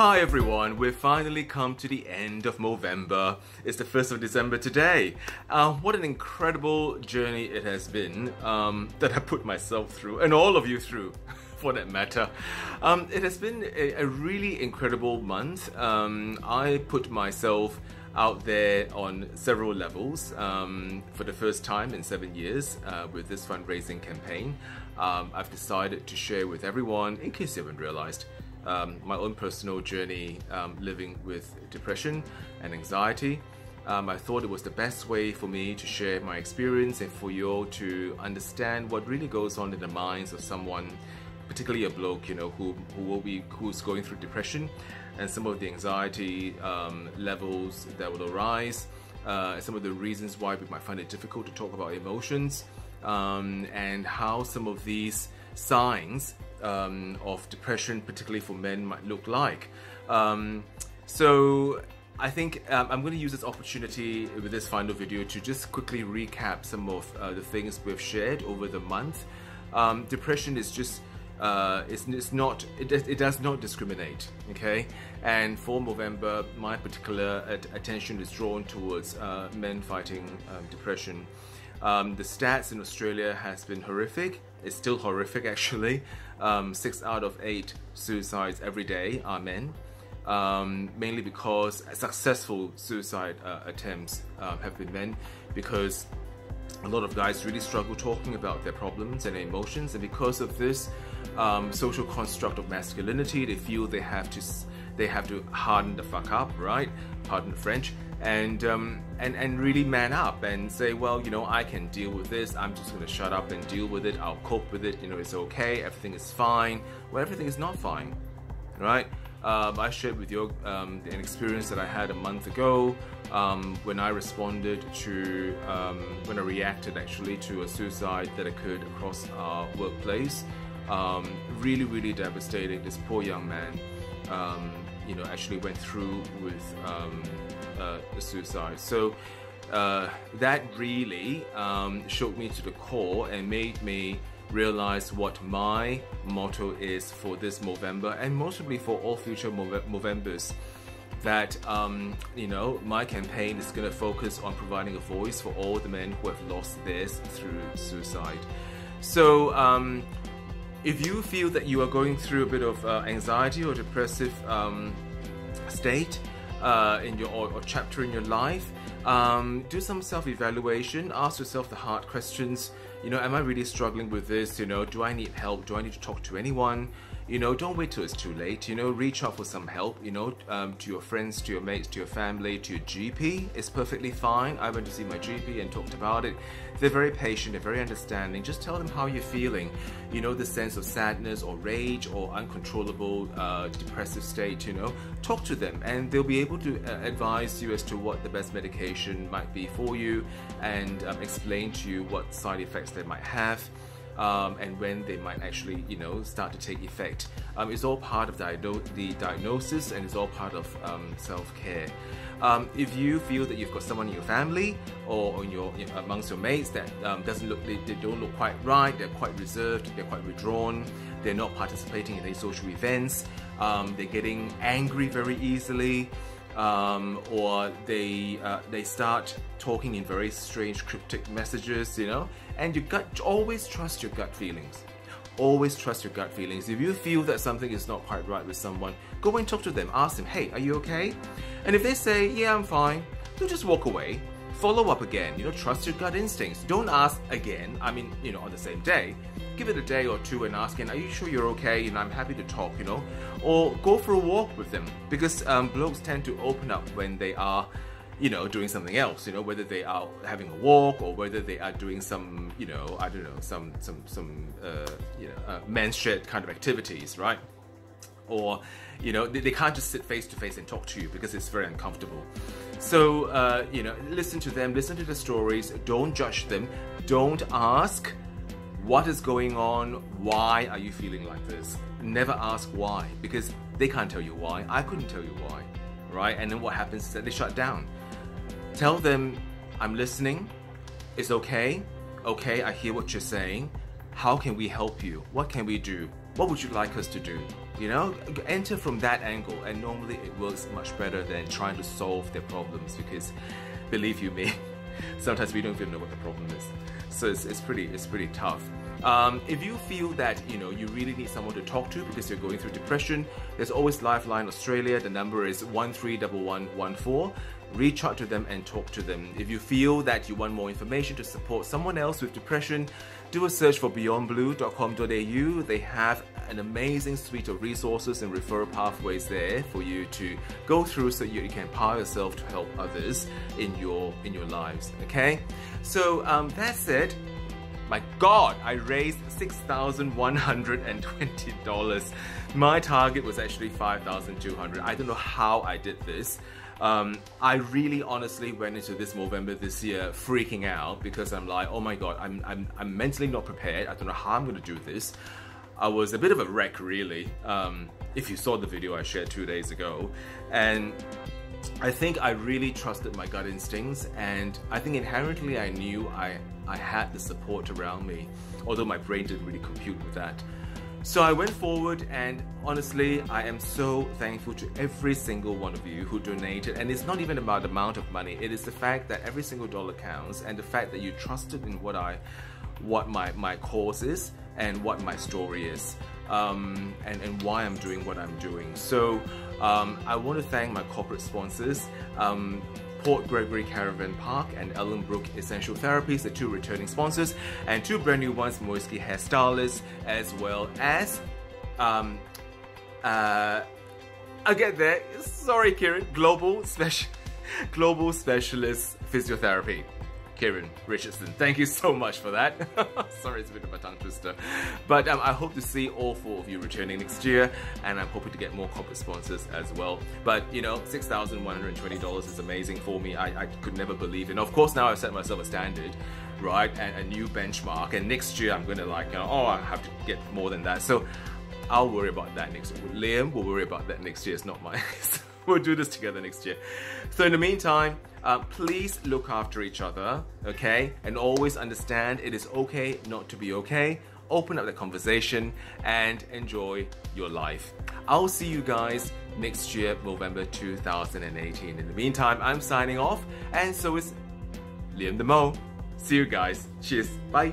Hi everyone, we've finally come to the end of Movember. It's the 1st of December today. What an incredible journey it has been that I put myself through, and all of you through, for that matter. It has been a really incredible month. I put myself out there on several levels for the first time in 7 years with this fundraising campaign. I've decided to share with everyone, in case you haven't realized, my own personal journey living with depression and anxiety. I thought it was the best way for me to share my experience and for you all to understand what really goes on in the minds of someone, particularly a bloke, you know, who's going through depression, and some of the anxiety levels that will arise, some of the reasons why we might find it difficult to talk about emotions, and how some of these signs of depression, particularly for men, might look like. So I think I'm going to use this opportunity with this final video to just quickly recap some of the things we've shared over the month. Depression is just it does not discriminate, okay? And for Movember, my particular attention is drawn towards men fighting depression. The stats in Australia has been horrific. It's still horrific, actually. 6 out of 8 suicides every day are men, mainly because successful suicide attempts have been men, because a lot of guys really struggle talking about their problems and emotions, and because of this social construct of masculinity, they feel they have to harden the fuck up, right? Pardon the French. And really man up and say, well, you know, I can deal with this. I'm just going to shut up and deal with it. I'll cope with it. You know, it's okay. Everything is fine. Well, everything is not fine, right? I shared with you an experience that I had a month ago when I responded to, when I reacted actually to a suicide that occurred across our workplace. Really, really devastating. This poor young man, you know, actually went through with the suicide. So that really shook me to the core and made me realize what my motto is for this Movember, and mostly for all future Movembers. That you know, my campaign is going to focus on providing a voice for all the men who have lost theirs through suicide. So if you feel that you are going through a bit of anxiety or depressive state in your or chapter in your life, do some self-evaluation. Ask yourself the hard questions. You know, am I really struggling with this? You know, do I need help? Do I need to talk to anyone? You know, don't wait till it's too late. You know, reach out for some help, you know, to your friends, to your mates, to your family, to your GP. It's perfectly fine. I went to see my GP and talked about it. They're very patient, they're very understanding. Just tell them how you're feeling. You know, the sense of sadness or rage or uncontrollable depressive state, you know. Talk to them and they'll be able to advise you as to what the best medication might be for you, and explain to you what side effects they might have. And when they might actually, you know, start to take effect. It's all part of the diagnosis, and it's all part of self-care. If you feel that you've got someone in your family or in your, amongst your mates that they don't look quite right, they're quite reserved, they're quite withdrawn, they're not participating in any social events, they're getting angry very easily, or they start talking in very strange cryptic messages, you know, and always trust your gut feelings. Always trust your gut feelings. If you feel that something is not quite right with someone, go and talk to them. Ask them, hey, are you okay? And if they say, yeah, I'm fine, don't just walk away. Follow up again, you know, trust your gut instincts. Don't ask again, I mean, you know, on the same day. Give it a day or two and ask, are you sure you're okay? And I'm happy to talk, you know. Or go for a walk with them, because blokes tend to open up when they are, you know, doing something else, you know, whether they are having a walk or whether they are doing some, you know, I don't know, some men's shed kind of activities, right? Or, you know, they can't just sit face to face and talk to you because it's very uncomfortable. So, you know, listen to them, listen to the stories, don't judge them, don't ask what is going on, why are you feeling like this? Never ask why, because they can't tell you why. I couldn't tell you why, right? And then what happens is that they shut down. Tell them, I'm listening, it's okay, I hear what you're saying, how can we help you? What can we do? What would you like us to do? You know, enter from that angle, and normally it works much better than trying to solve their problems, because believe you me, sometimes we don't even know what the problem is. So it's pretty tough. If you feel that you really need someone to talk to because you're going through depression, there's always Lifeline Australia. The number is 131114. Reach out to them and talk to them. If you feel that you want more information to support someone else with depression, do a search for beyondblue.com.au. They have an amazing suite of resources and referral pathways there for you to go through, so you can empower yourself to help others in your lives. Okay, so that said, my God, I raised $6,120. My target was actually $5,200. I don't know how I did this. I really honestly went into this Movember this year freaking out, because I'm like, oh my God, I'm mentally not prepared. I don't know how I'm going to do this. I was a bit of a wreck, really, if you saw the video I shared 2 days ago. And I think I really trusted my gut instincts, and I think inherently I knew I had the support around me, although my brain didn't really compute with that. So I went forward, and honestly, I am so thankful to every single one of you who donated. And it's not even about the amount of money, it is the fact that every single dollar counts, and the fact that you trusted in what my cause is and what my story is, and why I'm doing what I'm doing. So I want to thank my corporate sponsors, Port Gregory Caravan Park and Ellenbrook Essential Therapies, the 2 returning sponsors, and 2 brand new ones, Moeschi Hair Stylists, as well as I'll get there. Sorry, Kieran. Global Specialist Physiotherapy. Kieran Richardson, thank you so much for that. Sorry, it's a bit of a tongue twister. But I hope to see all 4 of you returning next year, and I'm hoping to get more corporate sponsors as well. But $6,120 is amazing for me. I could never believe it. And of course, now I've set myself a standard, right, and a new benchmark. And next year I'm gonna I have to get more than that. So I'll worry about that next year. Liam will worry about that next year. It's not mine. We'll do this together next year. So in the meantime, please look after each other, okay? And always understand it is okay not to be okay. Open up the conversation and enjoy your life. I'll see you guys next year, November 2018. In the meantime, I'm signing off, and so is Liam the Mo. See you guys. Cheers. Bye.